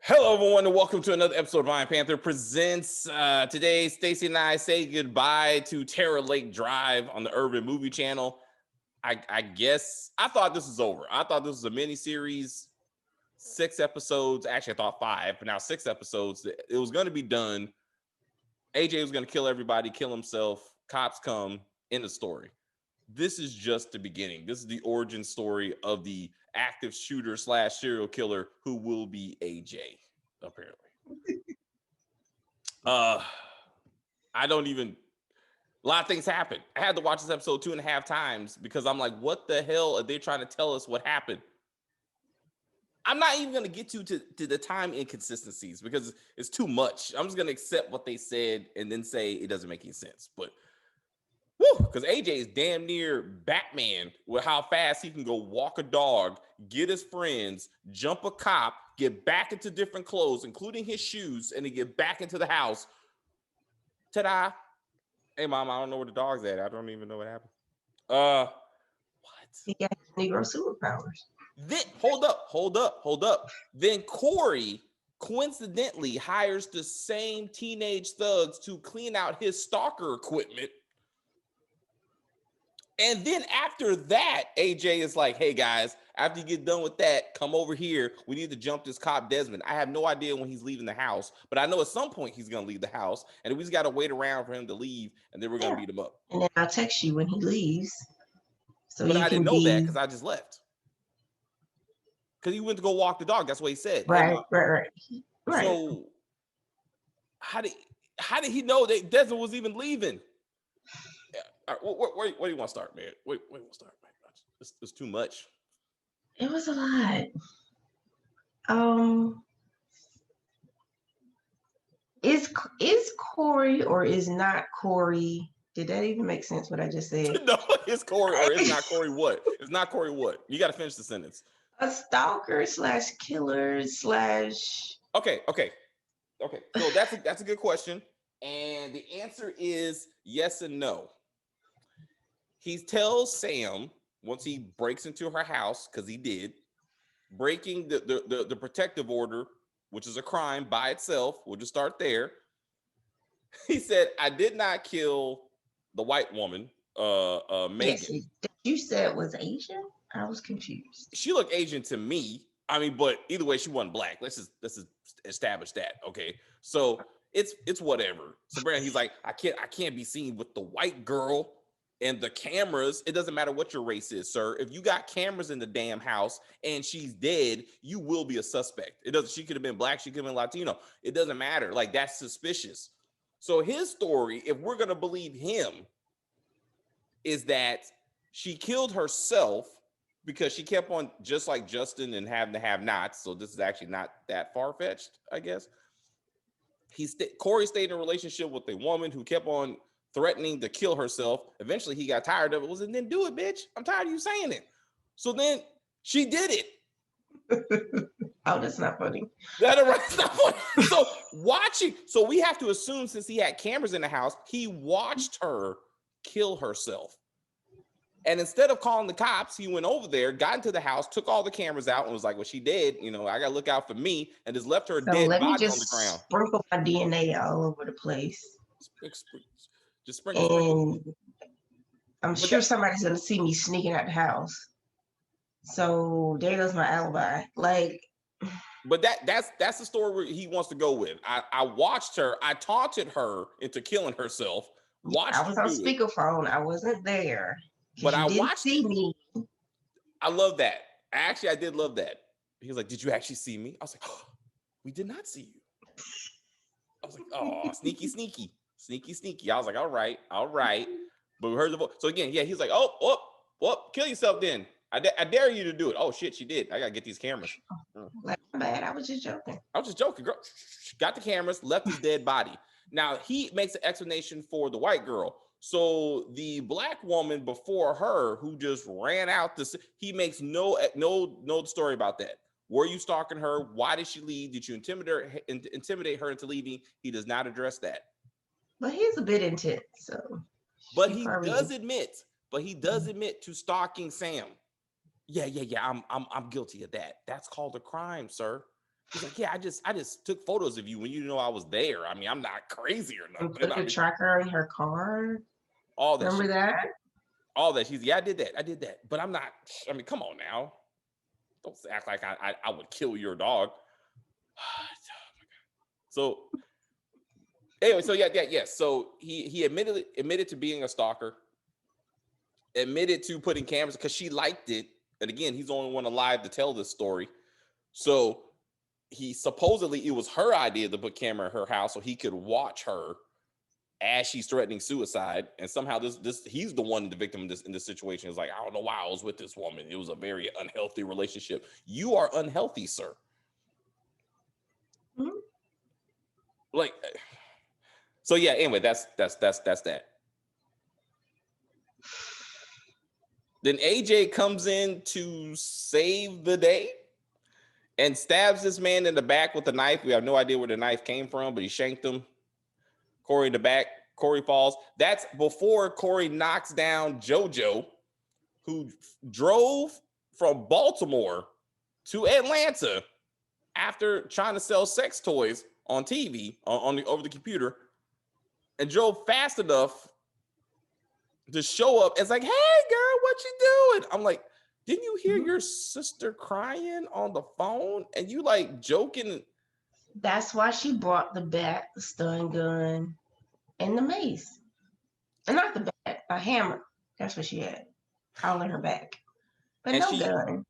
Hello, everyone, and welcome to another episode of Iron Panther Presents. Today, Stacy and I say goodbye to Terror Lake Drive on the Urban Movie Channel. I guess I thought this was over. I thought this was a mini series, 6 episodes. Actually, I thought 5, but now 6 episodes. It was going to be done. AJ was going to kill everybody, kill himself. Cops come. End of story. This is just the beginning. This is the origin story of the active shooter / serial killer who will be AJ, apparently. I don't even, a lot of things happen. I had to watch this episode 2.5 times because I'm like, what the hell are they trying to tell us what happened? I'm not even going to get to the time inconsistencies because it's too much. I'm just going to accept what they said and then say it doesn't make any sense. But because AJ is damn near Batman with how fast he can go walk a dog, get his friends, jump a cop, get back into different clothes, including his shoes, and then get back into the house. Ta-da. Hey, Mom, I don't know where the dog's at. I don't even know what happened. What? He got Negro superpowers. Then, hold up. Then Corey coincidentally hires the same teenage thugs to clean out his stalker equipment. And then after that, AJ is like, hey, guys, after you get done with that, come over here. We need to jump this cop Desmond. I have no idea when he's leaving the house, but I know at some point he's going to leave the house. And we just got to wait around for him to leave, and then we're going to beat him up. And then I'll text you when he leaves. So but you I can didn't know be... that because I just left. Because he went to go walk the dog. That's what he said. Right. So how did he know that Desmond was even leaving? Where do you want to start, man? Where do you want to start, man? It's too much. It was a lot. Is Corey or is not Corey? Did that even make sense what I just said? No, it's Corey or it's not Corey what? It's not Corey what? You got to finish the sentence. A stalker / killer / Okay. So that's a good question. And the answer is yes and no. He tells Sam once he breaks into her house, because he did, breaking the protective order, which is a crime by itself. We'll just start there. He said, I did not kill the white woman, Megan. Yes, you said was Asian? I was confused. She looked Asian to me. I mean, but either way, she wasn't black. Let's just establish that. Okay. So it's whatever. So Brandon, he's like, I can't be seen with the white girl and the cameras. It doesn't matter what your race is, sir. If you got cameras in the damn house and she's dead, you will be a suspect. It doesn't, she could have been black, she could have been Latino. It doesn't matter. Like, that's suspicious. So his story, if we're gonna believe him, is that she killed herself because she kept on, just like Justin and having to have nots. So this is actually not that far-fetched, I guess. Corey stayed in a relationship with a woman who kept on threatening to kill herself. Eventually he got tired of it. And then do it, bitch. I'm tired of you saying it. So then she did it. Oh, that's not funny. That's not funny. So watching, so we have to assume, since he had cameras in the house, he watched her kill herself. And instead of calling the cops, he went over there, got into the house, took all the cameras out, and was like, well, she dead. You know, I got to look out for me. And just left her dead body on the ground. Sprinkle my DNA all over the place. Just sprinkle. I'm sure somebody's going to see me sneaking out the house. So there goes my alibi. Like, but that's the story where he wants to go with. I watched her. I taunted her into killing herself. I was on speakerphone. I wasn't there. But I watched. See me. I love that. Actually, I did love that. He was like, "Did you actually see me?" I was like, oh, "We did not see you." I was like, "Oh, sneaky." I was like, "All right." But we heard the voice. So again, yeah, he's like, "Oh, kill yourself then. I dare you to do it." Oh shit, she did. I gotta get these cameras. Like, bad. I was just joking. Girl. Got the cameras, left his dead body. Now he makes an explanation for the white girl. So the black woman before her, who just ran out, he makes no story about that. Were you stalking her? Why did she leave? Did you intimidate her into leaving? He does not address that. But he's a bit intense, so. But he does admit to stalking Sam. Yeah. I'm guilty of that. That's called a crime, sir. He's like, yeah, I just took photos of you when you know I was there. I mean, I'm not crazy or And nothing. put I the mean, tracker in her car. all that Remember shit. that? All that. I did that. But I'm not, I mean, come on now. Don't act like I would kill your dog. So anyway, so yeah. So he admitted to being a stalker, admitted to putting cameras because she liked it. And again, he's the only one alive to tell this story. So he supposedly it was her idea to put camera in her house so he could watch her as she's threatening suicide. And somehow this he's the one, the victim in this situation. Is like, I don't know why I was with this woman. It was a very unhealthy relationship. You are unhealthy, sir. Mm-hmm. Like, so yeah. Anyway, that's that. Then AJ comes in to save the day and stabs this man in the back with a knife. We have no idea where the knife came from, but he shanked him. Corey in the back. Corey falls. That's before Corey knocks down JoJo, who drove from Baltimore to Atlanta after trying to sell sex toys on TV, over the computer, and drove fast enough to show up. It's like, hey, girl, what you doing? I'm like, didn't you hear your sister crying on the phone? And you like joking? That's why she brought the bat, the stun gun, and the mace. And not the bat, a hammer. That's what she had. All in her back. But And no gun.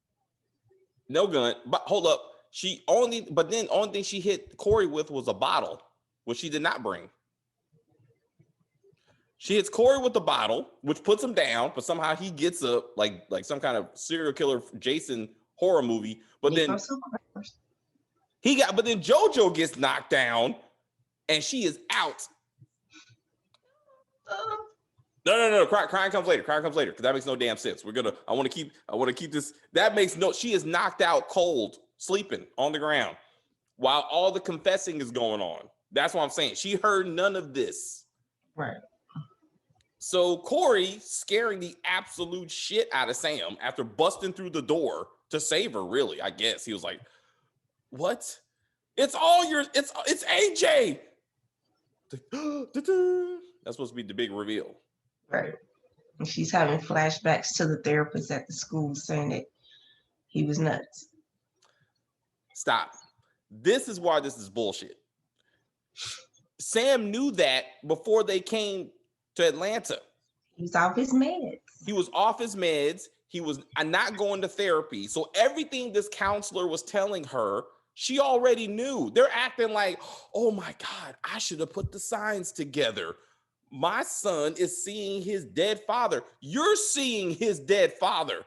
No gun. But hold up. Then only thing she hit Corey with was a bottle, which she did not bring. She hits Corey with the bottle, which puts him down, but somehow he gets up like some kind of serial killer Jason horror movie. But then JoJo gets knocked down and she is out. No. Crying comes later. Because that makes no damn sense. I want to keep this. She is knocked out cold, sleeping on the ground while all the confessing is going on. That's what I'm saying. She heard none of this. Right. So Corey, scaring the absolute shit out of Sam after busting through the door to save her, really, I guess. He was like, what? It's AJ. That's supposed to be the big reveal. Right. And she's having flashbacks to the therapist at the school saying that he was nuts. Stop. This is why this is bullshit. Sam knew that before they came to Atlanta. He was off his meds. He was not going to therapy. So everything this counselor was telling her, she already knew. They're acting like, oh my God, I should have put the signs together. My son is seeing his dead father. You're seeing his dead father.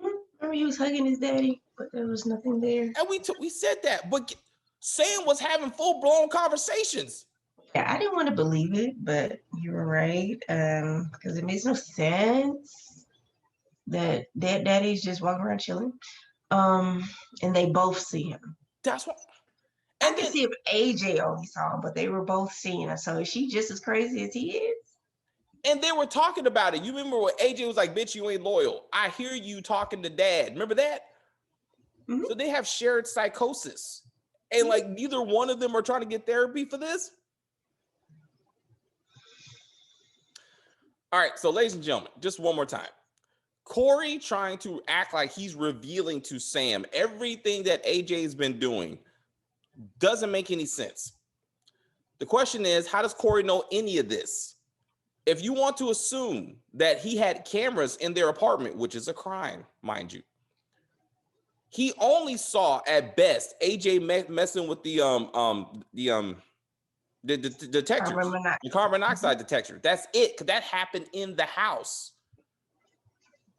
Remember he was hugging his daddy, but there was nothing there. And we said that, but Sam was having full-blown conversations. Yeah, I didn't want to believe it, but you were right. Because it makes no sense that dead daddy's just walking around chilling. And they both see him. That's what. I can see if AJ only saw him, but they were both seeing him. So is she just as crazy as he is? And they were talking about it. You remember when AJ was like, bitch, you ain't loyal. I hear you talking to dad. Remember that? Mm-hmm. So they have shared psychosis. And like neither one of them are trying to get therapy for this. All right, so ladies and gentlemen, just one more time. Corey trying to act like he's revealing to Sam everything that AJ's been doing doesn't make any sense. The question is, how does Corey know any of this? If you want to assume that he had cameras in their apartment, which is a crime, mind you, he only saw at best AJ messing with the detectors, the carbon monoxide detector. That's it, because that happened in the house.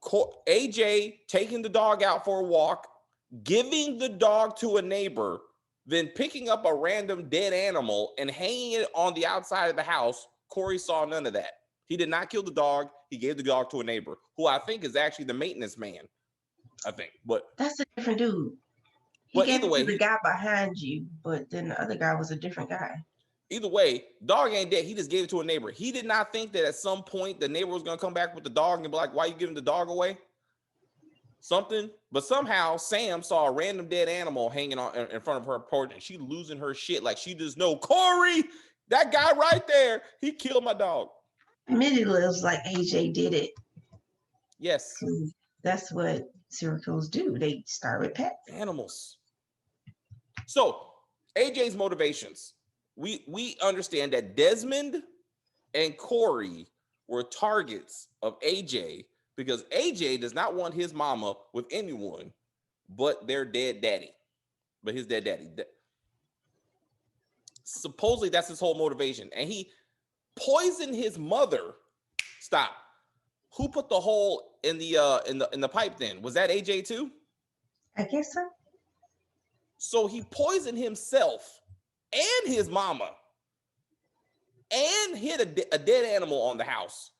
AJ taking the dog out for a walk, giving the dog to a neighbor, then picking up a random dead animal and hanging it on the outside of the house. Corey saw none of that. He did not kill the dog. He gave the dog to a neighbor, who I think is actually the maintenance man. I think, but that's a different dude. He gave it to the guy behind you, but then the other guy was a different guy. Either way, dog ain't dead. He just gave it to a neighbor. He did not think that at some point the neighbor was going to come back with the dog and be like, why are you giving the dog away? something, but somehow Sam saw a random dead animal hanging on in front of her porch, and she losing her shit like she just know Corey, that guy right there, he killed my dog. Immediately, it was like AJ did it. Yes, that's what serial killers do. They start with pets, animals. So AJ's motivations. We understand that Desmond and Corey were targets of AJ because AJ does not want his mama with anyone but their dead daddy. But his dead daddy. Supposedly that's his whole motivation. And he poisoned his mother. Stop. Who put the hole in the pipe then? Was that AJ too? I guess so. So he poisoned himself and his mama and hit a dead animal on the house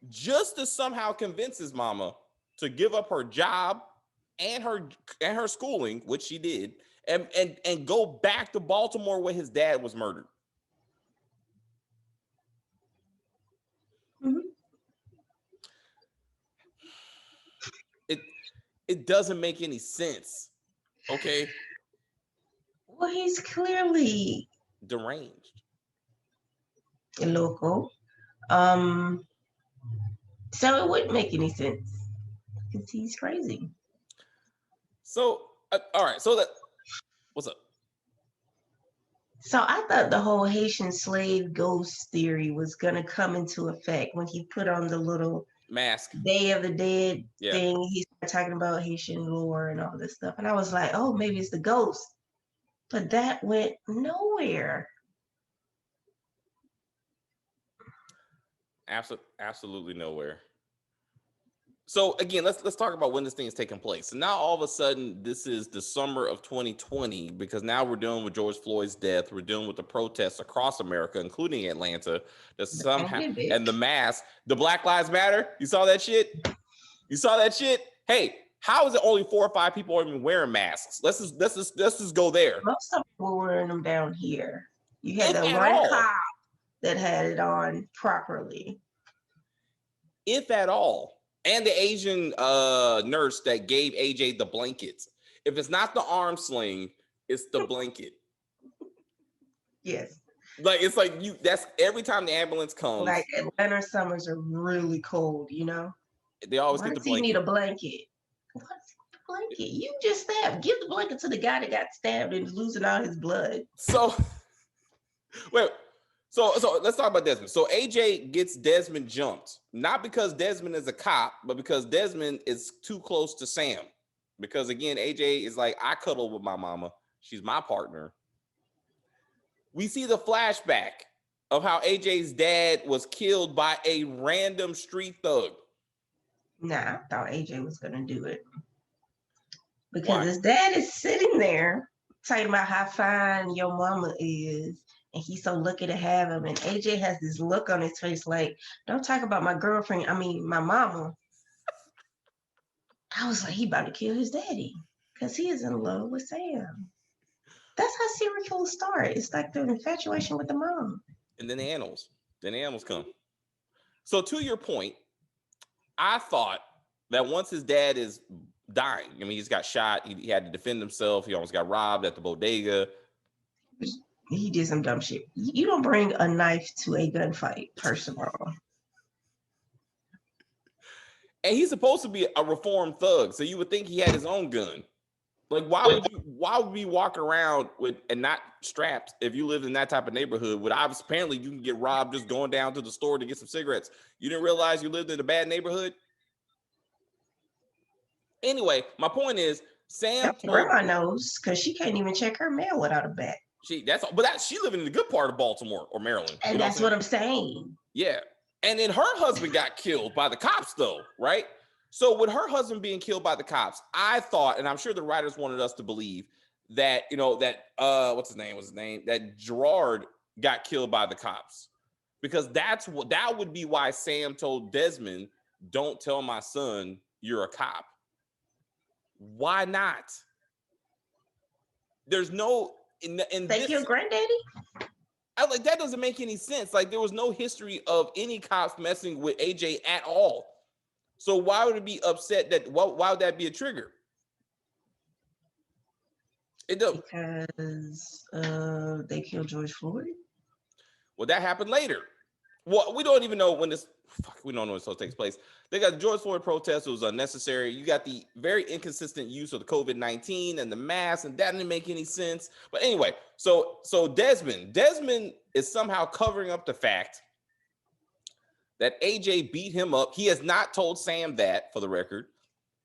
just to somehow convince his mama to give up her job and her schooling, which she did, and go back to Baltimore where his dad was murdered. Mm-hmm. It doesn't make any sense. Okay. Well, he's clearly deranged. Local. So it wouldn't make any sense because he's crazy. So, all right. So what's up? So I thought the whole Haitian slave ghost theory was going to come into effect when he put on the little mask Day of the Dead thing. He started talking about Haitian lore and all this stuff. And I was like, oh, maybe it's the ghost. But that went nowhere. Absolutely nowhere. So again, let's talk about when this thing is taking place. So now all of a sudden, this is the summer of 2020 because now we're dealing with George Floyd's death. We're dealing with the protests across America, including Atlanta, that somehow and the mask, the Black Lives Matter. You saw that shit? You saw that shit? Hey, how is it only 4 or 5 people are even wearing masks? Let's just go there. Most of them were wearing them down here. You had the one cop that had it on properly, if at all. And the Asian nurse that gave AJ the blankets. If it's not the arm sling, it's the blanket. Yes. Like it's like that's every time the ambulance comes. Like Atlanta summers are really cold, you know? They always get the blanket. You need a blanket. What's the blanket? You just stabbed. Give the blanket to the guy that got stabbed and is losing all his blood. So wait. So let's talk about Desmond. So AJ gets Desmond jumped, not because Desmond is a cop, but because Desmond is too close to Sam. Because again, AJ is like, I cuddle with my mama. She's my partner. We see the flashback of how AJ's dad was killed by a random street thug. Nah, I thought AJ was going to do it. Because his dad is sitting there talking about how fine your mama is. And he's so lucky to have him. And AJ has this look on his face like, don't talk about my girlfriend. I mean, my mama. I was like, he about to kill his daddy because he is in love with Sam. That's how serial killers start. It's like the infatuation with the mom. And then the animals come. So to your point, I thought that once his dad is dying, I mean, he's got shot. He had to defend himself. He almost got robbed at the bodega. He did some dumb shit. You don't bring a knife to a gunfight, first of all. And he's supposed to be a reformed thug, so you would think he had his own gun. Like, why would we walk around with and not strapped if you lived in that type of neighborhood? With obviously, apparently, you can get robbed just going down to the store to get some cigarettes. You didn't realize you lived in a bad neighborhood. Anyway, my point is, Sam. Grandma knows because she can't even check her mail without a bat. She living in the good part of Baltimore or Maryland. And that's what I'm saying. Yeah. And then her husband got killed by the cops though, right? So with her husband being killed by the cops, I thought, and I'm sure the writers wanted us to believe that, what's his name? That Gerard got killed by the cops. Because that would be why Sam told Desmond, don't tell my son you're a cop. Why not? There's no Thank you, granddaddy. I like that doesn't make any sense. Like there was no history of any cops messing with AJ at all. So why would it be upset that? Why would that be a trigger? It does. Because they killed George Floyd. Well, that happened later. Well, we don't even know when this. We don't know when this takes place. They got the George Floyd protest. It was unnecessary. You got the very inconsistent use of the COVID-19 and the mask, and that didn't make any sense. But anyway, so Desmond is somehow covering up the fact that AJ beat him up. He has not told Sam that, for the record.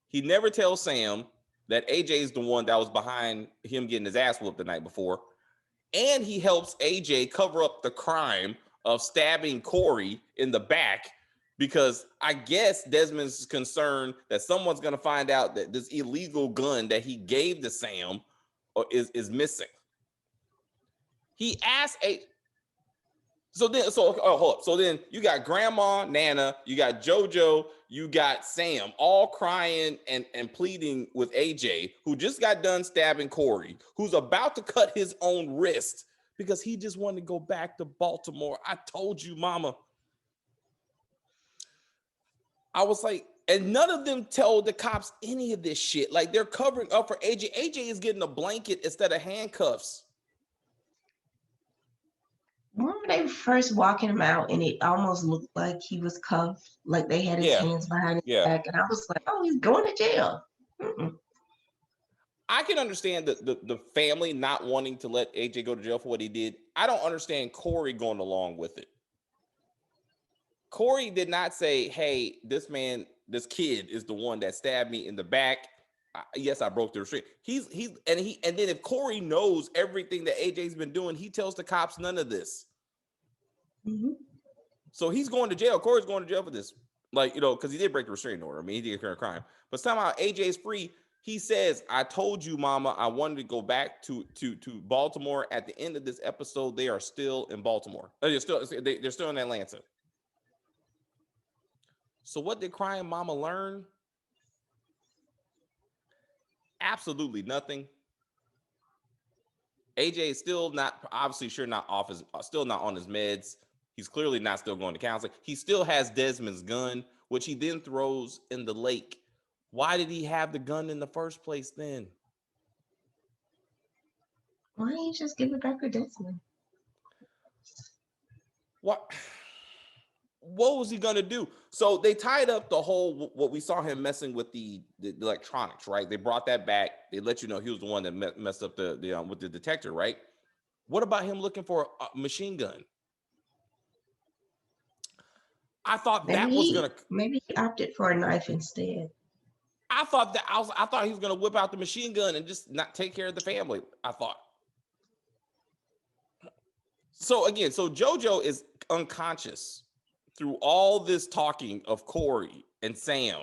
He never tells Sam that AJ is the one that was behind him getting his ass whooped the night before. And he helps AJ cover up the crime of stabbing Corey in the back, because I guess Desmond's concerned that someone's going to find out that this illegal gun that he gave to Sam is missing. He asked So then you got Grandma, Nana, you got JoJo, you got Sam, all crying and pleading with AJ, who just got done stabbing Corey, who's about to cut his own wrist because he just wanted to go back to Baltimore. I told you, mama. I was like, and none of them told the cops any of this shit. Like, they're covering up for AJ. AJ is getting a blanket instead of handcuffs. Remember they first walking him out and it almost looked like he was cuffed, like they had his hands behind his back. And I was like, oh, he's going to jail. I can understand the family not wanting to let AJ go to jail for what he did. I don't understand Corey going along with it. Corey did not say, hey, this kid is the one that stabbed me in the back. Yes, I broke the restraint. And then if Corey knows everything that AJ's been doing, he tells the cops none of this. Mm-hmm. So he's going to jail. Corey's going to jail for this. Like, because he did break the restraining order. I mean, he did commit a crime. But somehow AJ is free. He says, I told you, mama, I wanted to go back to Baltimore. At the end of this episode, they are still in Baltimore. They're still in Atlanta. So what did crying mama learn? Absolutely nothing. AJ is still not on his meds. He's clearly not still going to counseling. He still has Desmond's gun, which he then throws in the lake. Why did he have the gun in the first place then? Why didn't you just give it back to Desmond? What was he gonna do? So they tied up the whole, what we saw him messing with the electronics, right? They brought that back. They let you know he was the one that messed up with the detector, right? What about him looking for a machine gun? I thought maybe he opted for a knife instead. I thought he was gonna whip out the machine gun and just not take care of the family. I thought. So JoJo is unconscious through all this talking of Corey and Sam.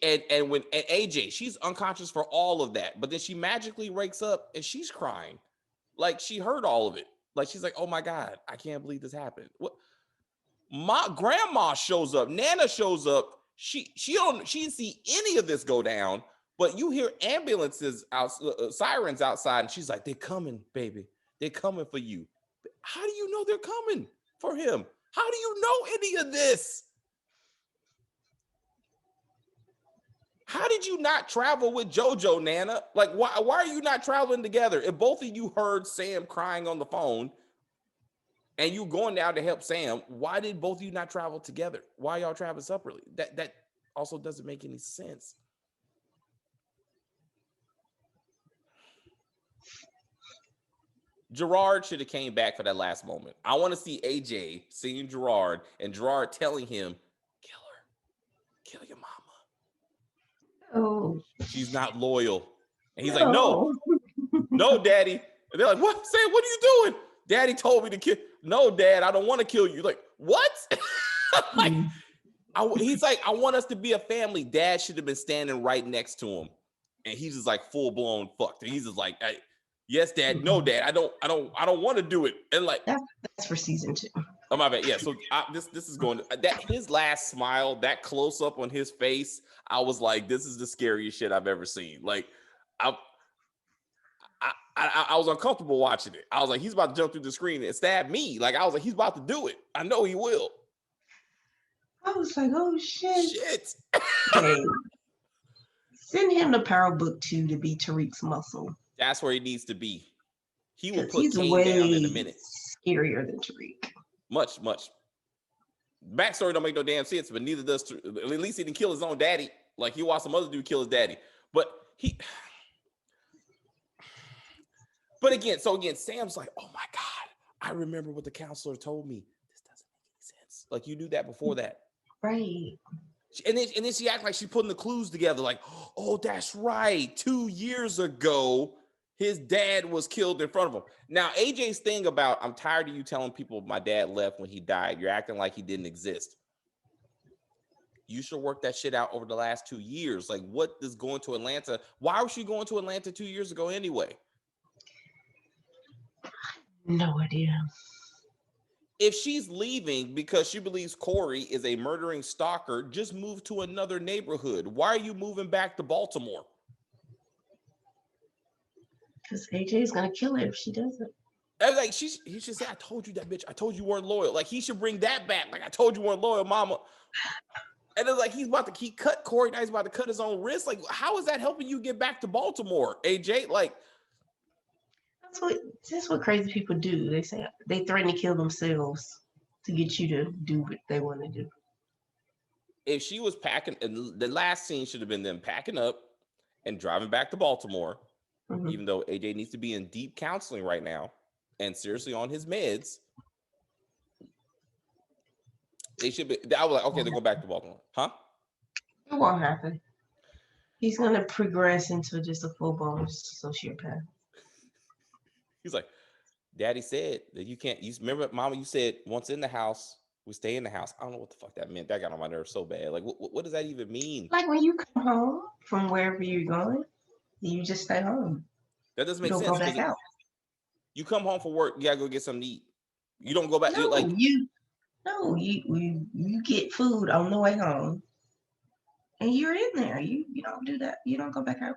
And AJ, she's unconscious for all of that, but then she magically wakes up and she's crying, like she heard all of it. Like, she's like, oh my God, I can't believe this happened. What? My grandma shows up, Nana shows up. She didn't see any of this go down, but you hear ambulances out, sirens outside, and she's like, they're coming, baby. They're coming for you. How do you know they're coming for him? How do you know any of this? How did you not travel with JoJo, Nana? Like, why are you not traveling together? If both of you heard Sam crying on the phone and you going down to help Sam, why did both of you not travel together? Why y'all traveling separately? That also doesn't make any sense. Gerard should have came back for that last moment. I want to see AJ seeing Gerard and Gerard telling him, kill her. Kill your mama. Oh. She's not loyal. And he's like, no, daddy. And they're like, what? Sam, what are you doing? Daddy told me to kill. No, Dad, I don't want to kill you. Like, what? He's like, I want us to be a family. Dad should have been standing right next to him. And he's just like full blown fucked. And he's just like, hey, yes, Dad. No, Dad. I don't want to do it. And like, that's for season 2. Oh, my bad. Yeah. So this is going to that his last smile, that close up on his face. I was like, this is the scariest shit I've ever seen. Like, I was uncomfortable watching it. I was like, he's about to jump through the screen and stab me. Like, I was like, he's about to do it. I know he will. I was like, oh shit. Shit. Hey, send him to Power Book 2 to be Tariq's muscle. That's where he needs to be. He will put He's Kane down in a way minute. scarier than Tariq. Much. Backstory don't make no damn sense, but neither does. At least he didn't kill his own daddy. Like he watched some other dude kill his daddy. But again, Sam's like, oh my God, I remember what the counselor told me. This doesn't make any sense. Like you knew that before that. Right. And then she acts like she's putting the clues together, like, oh, that's right. 2 years ago, his dad was killed in front of him. Now, AJ's thing about, I'm tired of you telling people my dad left when he died. You're acting like he didn't exist. You should work that shit out over the last 2 years. Like, what is going to Atlanta? Why was she going to Atlanta 2 years ago anyway? No idea. If she's leaving because she believes Corey is a murdering stalker, just move to another neighborhood. Why are you moving back to Baltimore? Because AJ is going to kill her if she doesn't. Like he should say, I told you that, bitch. I told you weren't loyal. Like he should bring that back. Like I told you weren't loyal, mama. And it's like he's about to cut Corey. Now he's about to cut his own wrist. Like, how is that helping you get back to Baltimore, AJ? Like, that's what crazy people do. They say they threaten to kill themselves to get you to do what they want to do. If she was packing, and the last scene should have been them packing up and driving back to Baltimore, even though AJ needs to be in deep counseling right now and seriously on his meds. They should be. I was like, okay, they're going back to Baltimore, huh? It won't happen. He's gonna progress into just a full-blown sociopath. He's like, Daddy said that you can't. You remember, Mama? You said once in the house, we stay in the house. I don't know what the fuck that meant. That got on my nerves so bad. Like, what does that even mean? Like when you come home from wherever you're going, you just stay home. That doesn't make sense. Don't go back out. You come home from work, you gotta go get something to eat. You don't go back. No, you get food on the way home, and you're in there. You don't do that. You don't go back out.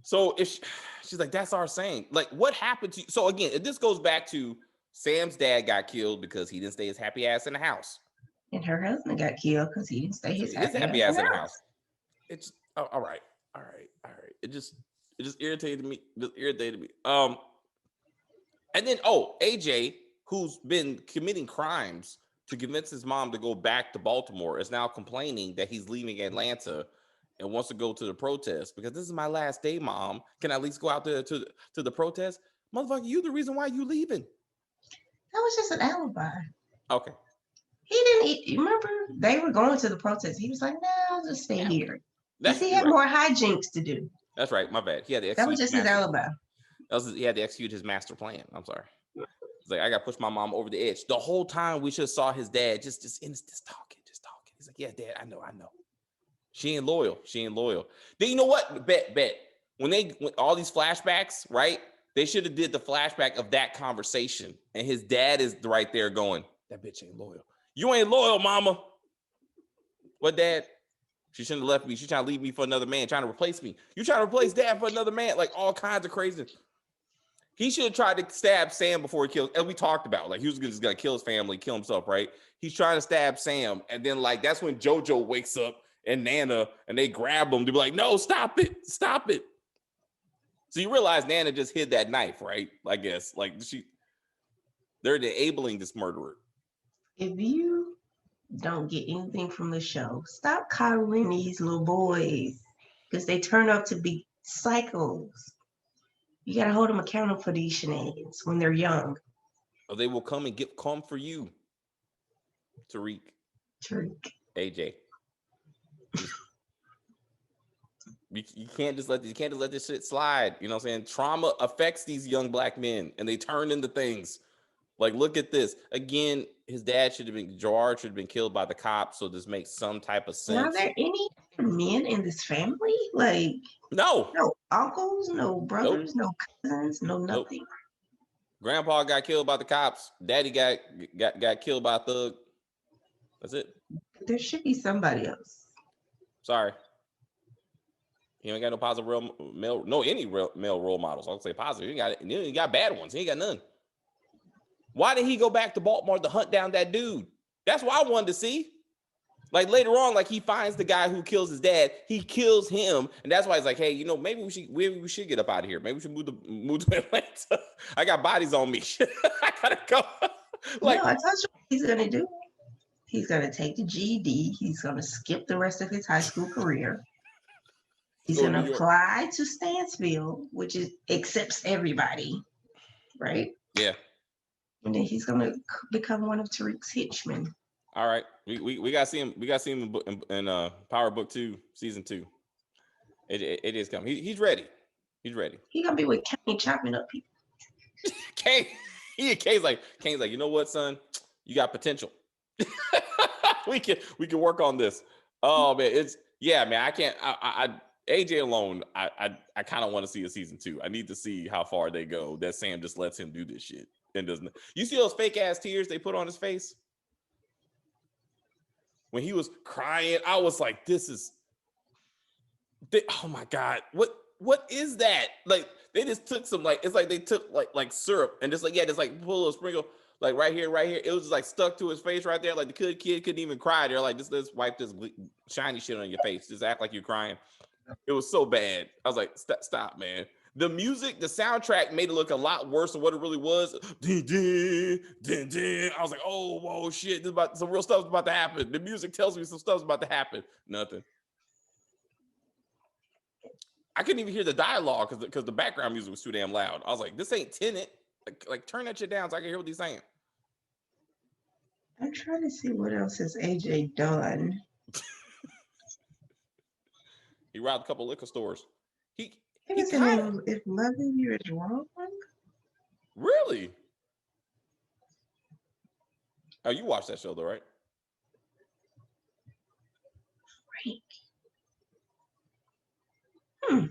So if she's like, that's our saying. Like, what happened to you? So again, this goes back to Sam's dad got killed because he didn't stay his happy ass in the house, and her husband got killed because he didn't stay his happy ass in the house. It's all right. It just irritated me. And then AJ, who's been committing crimes to convince his mom to go back to Baltimore, is now complaining that he's leaving Atlanta and wants to go to the protest because this is my last day, Mom. Can I at least go out there to the protest? Motherfucker, you the reason why you leaving. That was just an alibi. Okay. He didn't remember they were going to the protest. He was like, no, I'll just stay here. Because he had more hijinks to do. That's right. My bad. He had to that was just his alibi. He had to execute his master plan. I'm sorry. He's like, I got to push my mom over the edge. The whole talking, we should have saw his dad just talking. He's like, yeah, Dad, I know. She ain't loyal. Then you know what? Bet. When all these flashbacks, right? They should have did the flashback of that conversation. And his dad is right there going, that bitch ain't loyal. You ain't loyal, mama. What, Dad? She shouldn't have left me. She's trying to leave me for another man, trying to replace me. You trying to replace Dad for another man? Like all kinds of craziness. He should have tried to stab Sam before he killed, as we talked about. Like he was just gonna kill his family, kill himself, right? He's trying to stab Sam, and then like that's when JoJo wakes up and Nana, and they grab him to be like, no, stop it. So you realize Nana just hid that knife, right? I guess like they're enabling this murderer. If you don't get anything from the show, stop coddling these little boys because they turn up to be psychos. You got to hold them accountable for these shenanigans when they're young. Or they will come and come for you, Tariq. AJ. You can't just let this shit slide. You know what I'm saying? Trauma affects these young black men and they turn into things. Like, look at this. Again, his dad Gerard should have been killed by the cops, so this makes some type of sense. Are there any men in this family? Like, no uncles, no brothers, no cousins, no nothing. Nope. Grandpa got killed by the cops. Daddy got killed by a thug. That's it. There should be somebody else. Sorry. He ain't got no positive male role models. I'll say positive. He ain't got bad ones. He ain't got none. Why did he go back to Baltimore to hunt down that dude? That's what I wanted to see. Like later on, like he finds the guy who kills his dad. He kills him, and that's why he's like, "Hey, you know, maybe we should get up out of here. Maybe we should move to Atlanta. I got bodies on me. I gotta go." Like, no, I told you what he's gonna do. He's gonna take the GED. He's gonna skip the rest of his high school career. He's gonna apply to Stansfield, which accepts everybody, right? Yeah. And then he's gonna become one of Tariq's henchmen. All right, we gotta see him. We gotta see him in Power Book 2, season 2. It is coming. He's ready. He's ready. He gonna be with Kane chopping up people. Kane's like, you know what, son? You got potential. we can work on this. Oh man, man. I can't. AJ alone. I kind of want to see a season 2. I need to see how far they go. That Sam just lets him do this shit and doesn't. You see those fake ass tears they put on his face? When he was crying, I was like, oh my God, what is that? Like, they just took some, like, it's like they took like syrup and just pull a sprinkle, like right here. It was just like stuck to his face right there. Like the kid couldn't even cry. They're like, let's wipe this shiny shit on your face. Just act like you're crying. It was so bad. I was like, stop, man. The music, the soundtrack made it look a lot worse than what it really was. I was like, oh, whoa, shit. Some real stuff's about to happen. The music tells me some stuff's about to happen. Nothing. I couldn't even hear the dialogue because the background music was too damn loud. I was like, this ain't Tenet. Like turn that shit down so I can hear what he's saying. I'm trying to see what else has AJ done. He robbed a couple liquor stores. If loving you is wrong. Really? Oh, you watched that show though, right? Right.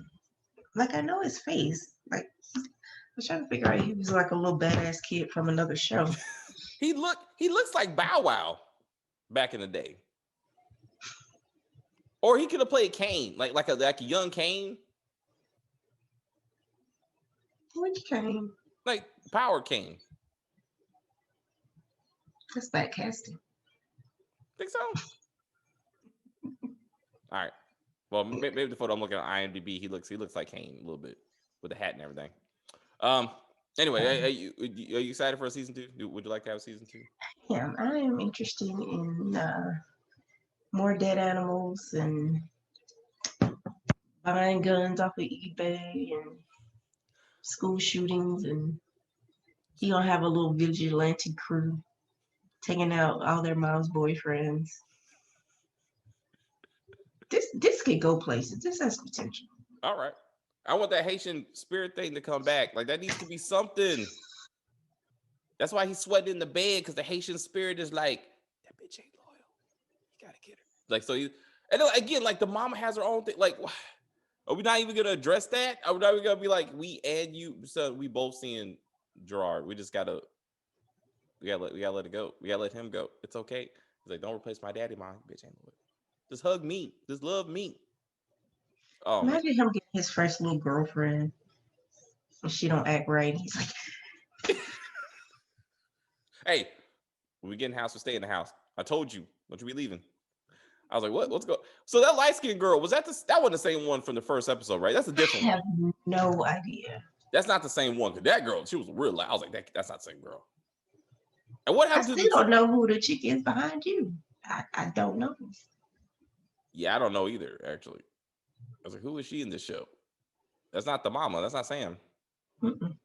Like I know his face. Like I was trying to figure out he was like a little badass kid from another show. He looks like Bow Wow back in the day. Or he could have played Kane, like a young Kane. Which Kane? Like Power Kane. That's bad casting. Think so? All right. Well, maybe the photo I'm looking at IMDb, he looks like Kane a little bit with the hat and everything. Anyway, are you excited for a season 2? Would you like to have a season 2? Yeah, I am interested in more dead animals and buying guns off of eBay and school shootings, and he gonna have a little vigilante crew taking out all their mom's boyfriends. This could go places. This has potential. All right. I want that Haitian spirit thing to come back. Like that needs to be something. That's why he's sweating in the bed, because the Haitian spirit is like, that bitch ain't loyal. You gotta get her. Like, so and again, like the mama has her own thing. Like, are we not even gonna address that? Are we not even gonna be like, we and you, so we both seeing Gerard? We just gotta let it go. We gotta let him go. It's okay. He's like, don't replace my daddy, mom. Bitch ain't loyal. Just hug me. Just love me. Oh, imagine him getting his first little girlfriend and she don't act right. He's like, hey, when we get in the house, we stay in the house. I told you, don't you be leaving. I was like, what? Let's go. So that light-skinned girl, that wasn't the same one from the first episode, right? That's a different one. I have no idea. That's not the same one, because that girl, she was real loud. I was like, that's not the same girl. And what happened I still don't know who the chick is behind you. I don't know. Yeah, I don't know either, actually. I was like, who is she in this show? That's not the mama. That's not Sam. Mm-mm.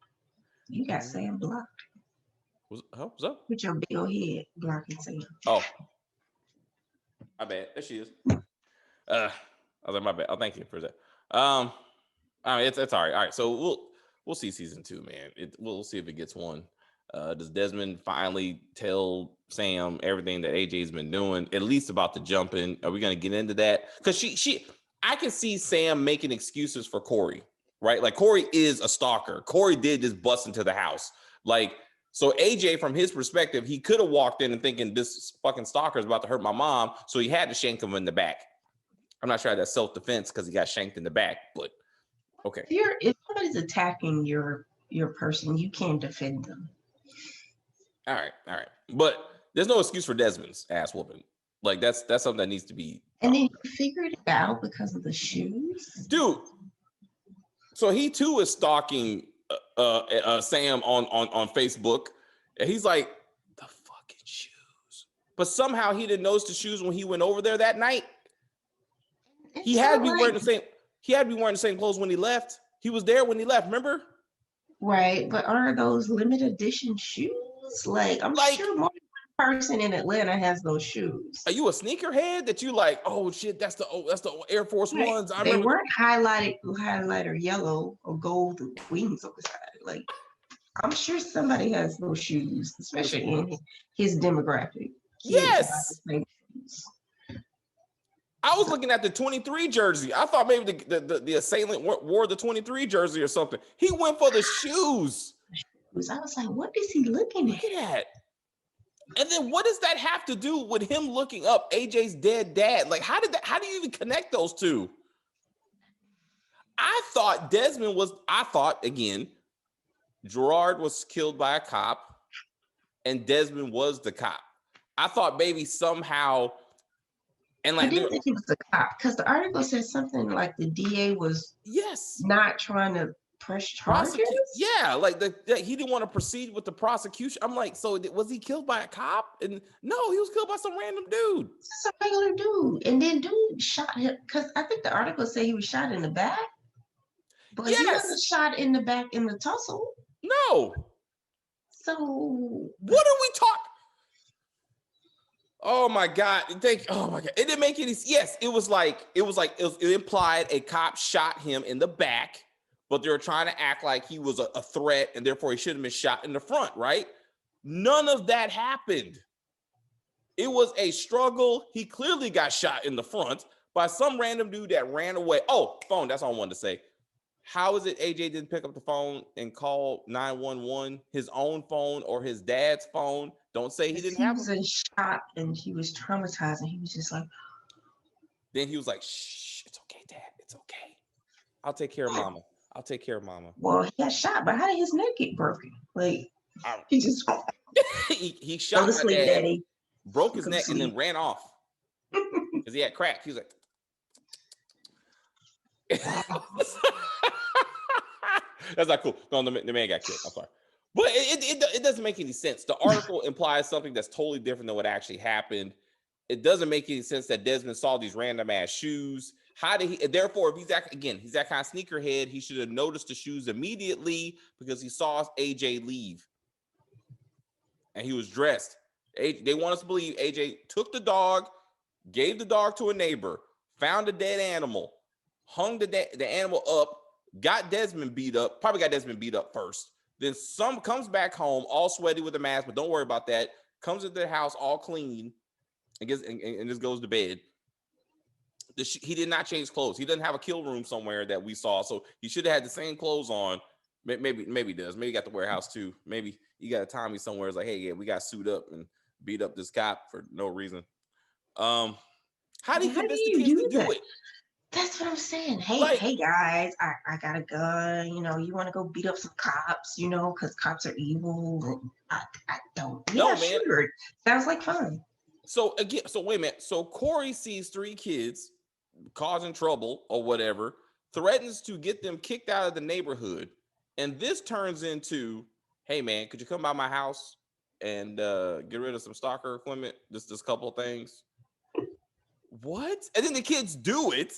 You got Sam blocked. What's up? With your big old head blocking Sam. Oh. My bad. There she is. I was like, my bad. Oh, thank you for that. I mean, it's all right. All right. So we'll see season 2, man. We'll see if it gets one. Does Desmond finally tell Sam everything that AJ's been doing, at least about the jumping? Are we gonna get into that? Because I can see Sam making excuses for Corey, right? Like Corey is a stalker. Corey did just bust into the house. Like, so AJ, from his perspective, he could have walked in and thinking this fucking stalker is about to hurt my mom, so he had to shank him in the back. I'm not sure that's self-defense because he got shanked in the back, but okay. If somebody's attacking your person, you can't defend them. All right. But there's no excuse for Desmond's ass whooping. Like that's something that needs to be. And then you figured it out because of the shoes, Dude. So he too is stalking Sam on Facebook, and he's like, the fucking shoes. But somehow he didn't notice the shoes when he went over there that night. He had to be wearing the same. He had to be wearing the same clothes when he left. He was there when he left. Remember? Right, but are those limited edition shoes? Like, I'm sure more than one person in Atlanta has those shoes. Are you a sneakerhead that you like? Oh shit, that's the Air Force Ones. I They remember weren't highlighter yellow or gold wings on the side. Like, I'm sure somebody has those shoes, especially in his demographic. Yes. I was looking at the 23 jersey. I thought maybe the assailant wore the 23 jersey or something. He went for the shoes. I was like, what is he looking at? Look at that. And then what does that have to do with him looking up AJ's dead dad? Like, how do you even connect those two? I thought again, Gerard was killed by a cop and Desmond was the cop. I thought maybe somehow, and like, I didn't think he was the cop because the article said something like the DA was not trying to press charges. Yeah, like he didn't want to proceed with the prosecution. I'm like, so was he killed by a cop? And no, he was killed by some random dude. Just a regular dude, and then dude shot him because I think the article said he was shot in the back, but he wasn't shot in the back in the tussle. No. So what are we talking? Oh my God! Oh my God! It didn't make any. Yes, it implied a cop shot him in the back, but they were trying to act like he was a threat, and therefore he should have been shot in the front. Right? None of that happened. It was a struggle. He clearly got shot in the front by some random dude that ran away. Oh, phone. That's all I wanted to say. How is it AJ didn't pick up the phone and call 911, his own phone or his dad's phone? Don't say he didn't have it. He was in shock and he was traumatized and he was just like. Then he was like, shh, it's okay, Dad. It's okay. I'll take care of Mama. I'll take care of Mama. Well, he got shot, but how did his neck get broken? Like, he just. he shot my sleep, dad, Daddy. broke his neck, and then ran off because he had crack. He was like. That's not cool. No, the man got killed. I'm sorry. But it doesn't make any sense. The article implies something that's totally different than what actually happened. It doesn't make any sense that Desmond saw these random ass shoes. How did he? Therefore, if he's that kind of sneakerhead, he should have noticed the shoes immediately because he saw AJ leave. And he was dressed. They want us to believe AJ took the dog, gave the dog to a neighbor, found a dead animal, hung the animal up, got Desmond beat up, probably got Desmond beat up first. Then comes back home all sweaty with a mask, but don't worry about that. Comes into the house all clean and just goes to bed. He did not change clothes. He doesn't have a kill room somewhere that we saw, so he should have had the same clothes on. Maybe he does. Maybe he got the warehouse too. Maybe he got a Tommy somewhere. It's like, hey, yeah, we got suit up and beat up this cop for no reason. How do you convince the kids to do it? That's what I'm saying. Hey guys, I got a gun. You know, you want to go beat up some cops? You know, because cops are evil. I don't. Yeah, no, man. Sure. Sounds like fun. So wait a minute. So Corey sees 3 kids causing trouble or whatever, threatens to get them kicked out of the neighborhood, and this turns into, hey man, could you come by my house and get rid of some stalker equipment? Just this couple of things. What? And then the kids do it.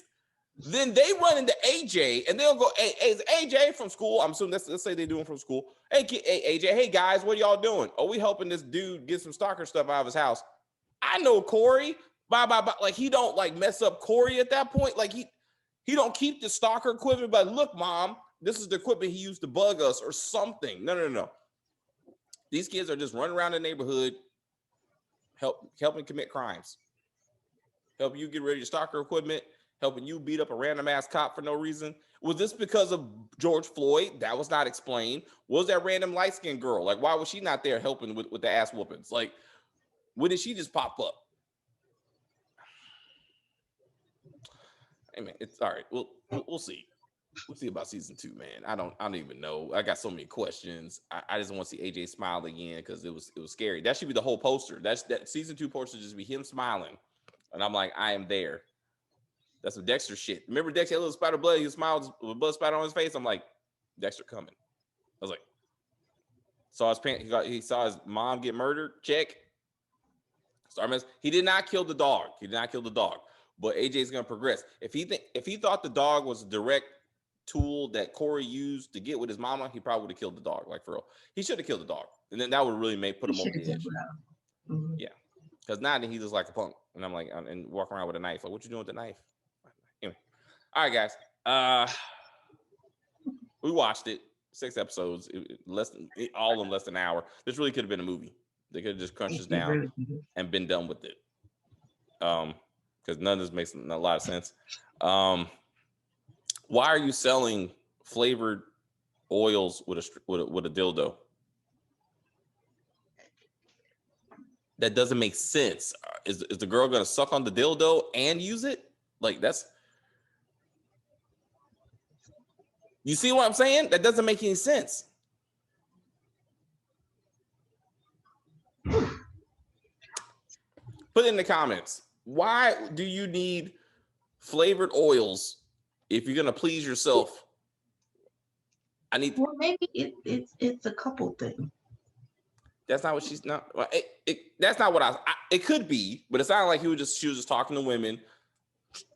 Then they run into AJ and they'll go, hey, is AJ from school? I'm assuming let's say they're doing from school. Hey, AJ, hey guys, what y'all doing? Oh, we helping this dude get some stalker stuff out of his house. I know Corey. Bye. Like he don't like mess up Corey at that point. Like he don't keep the stalker equipment, but look, mom, this is the equipment he used to bug us or something. No. These kids are just running around the neighborhood, helping commit crimes. Help you get rid of your stalker equipment, helping you beat up a random ass cop for no reason. Was this because of George Floyd? That was not explained. Was that random light-skinned girl? Like, why was she not there helping with the ass whoopings? Like, when did she just pop up? Hey man, it's all right. We'll see. We'll see about season 2, man. I don't even know. I got so many questions. I just want to see AJ smile again because it was scary. That should be the whole poster. That season 2 poster should just be him smiling. And I'm like, I am there. That's some Dexter shit. Remember Dexter had a little spider blood? He smiled with blood spider on his face. I'm like, Dexter coming. I was like, saw his parents. He saw his mom get murdered. Check. He did not kill the dog. But AJ's gonna progress. If he thought the dog was a direct tool that Corey used to get with his mama, he probably would have killed the dog. Like, for real, he should have killed the dog, and then that would really put him over the edge. Mm-hmm. Yeah, because now then he looks like a punk, and I'm like, and walk around with a knife. Like, what you doing with the knife? Anyway, all right, guys. We watched it. 6 episodes, all of them less than an hour. This really could have been a movie. They could have just crunched this down and been done with it. Because none of this makes a lot of sense. Why are you selling flavored oils with a dildo? That doesn't make sense. Is the girl gonna suck on the dildo and use it? Like, that's. You see what I'm saying? That doesn't make any sense. Put it in the comments. Why do you need flavored oils if you're gonna please yourself? Well, maybe it's a couple thing. That's not what she's not. That's not what it could be, but it sounded like she was just talking to women.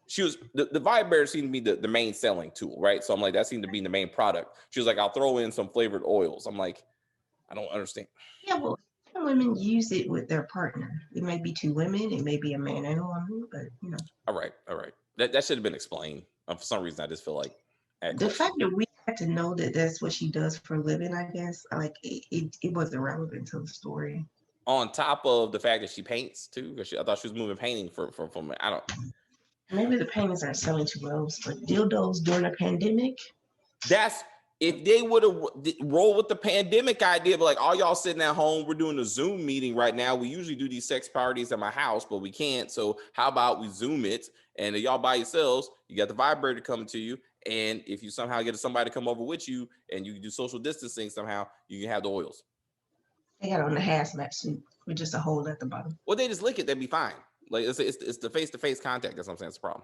She was the vibrator seemed to be the main selling tool, right? So I'm like, that seemed to be the main product. She was like, I'll throw in some flavored oils. I'm like, I don't understand. Yeah, well, some women use it with their partner. It may be 2 women, it may be a man and a woman, but you know. All right. That should have been explained. For some reason, I just feel like the fact that we had to know that that's what she does for a living, I guess, like it was irrelevant to the story. On top of the fact that she paints too, because I thought she was moving painting from I don't. Maybe the paintings aren't selling too well, but dildos during a pandemic. That's if they would have rolled with the pandemic idea, but like, all y'all sitting at home, we're doing a Zoom meeting right now. We usually do these sex parties at my house, but we can't. So how about we Zoom it? And y'all by yourselves, you got the vibrator coming to you. And if you somehow get somebody to come over with you and you do social distancing somehow, you can have the oils. They got on the hazmat suit with just a hole at the bottom. Well, they just lick it, they'd be fine. Like, it's the face-to-face contact. That's what I'm saying. It's a problem.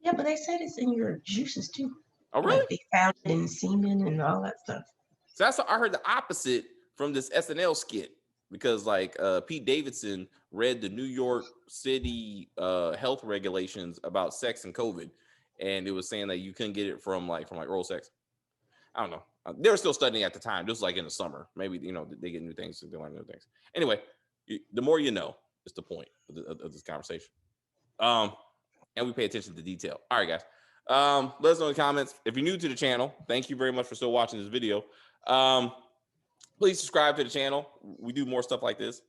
Yeah, but they said it's in your juices too. Oh, really? Like, they found it in semen and all that stuff. So I heard the opposite from this SNL skit, because like Pete Davidson read the New York City health regulations about sex and COVID, and it was saying that you couldn't get it from oral sex. I don't know. They were still studying at the time. Just like in the summer, maybe they get new things, so they learn new things. Anyway, the more you know is the point of this conversation. And we pay attention to detail. All right, guys. Let us know in the comments. If you're new to the channel, thank you very much for still watching this video. Please subscribe to the channel. We do more stuff like this.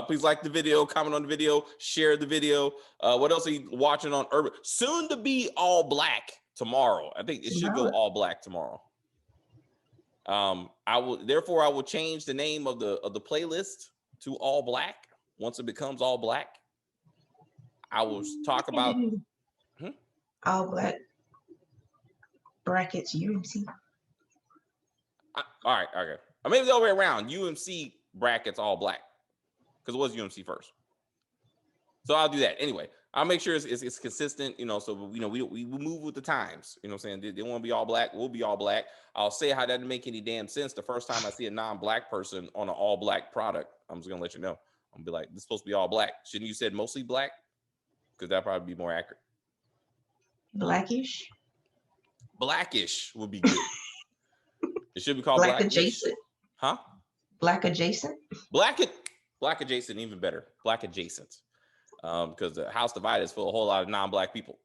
Please like the video, comment on the video, share the video. What else are you watching on Urban? Soon to be all black tomorrow. I think it should go all black tomorrow. I will change the name of the playlist to all black. Once it becomes all black, I will talk about all black brackets UMC. All right, okay. Or maybe the other way around. UMC brackets all black, because it was UMC first. So I'll do that anyway. I'll make sure it's consistent, so we move with the times. You know what I'm saying? They want to be all black, we'll be all black. I'll say how that doesn't make any damn sense the first time I see a non-black person on an all black product. I'm just gonna let you know. I'm gonna be like, this is supposed to be all black. Shouldn't you said mostly black? Because that'd probably be more accurate. Blackish would be good. It should be called black adjacent. Huh? Black adjacent. Black adjacent, even better. Black adjacent. Because the House Divided is full of a whole lot of non-black people.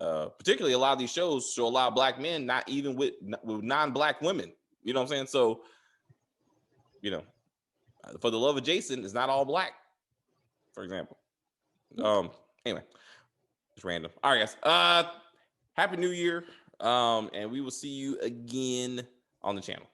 Particularly a lot of these shows show a lot of black men, not even with non-black women. You know what I'm saying? So, For the Love Adjacent is not all black, for example. Anyway, it's random. All right, guys. Happy New Year. And we will see you again on the channel.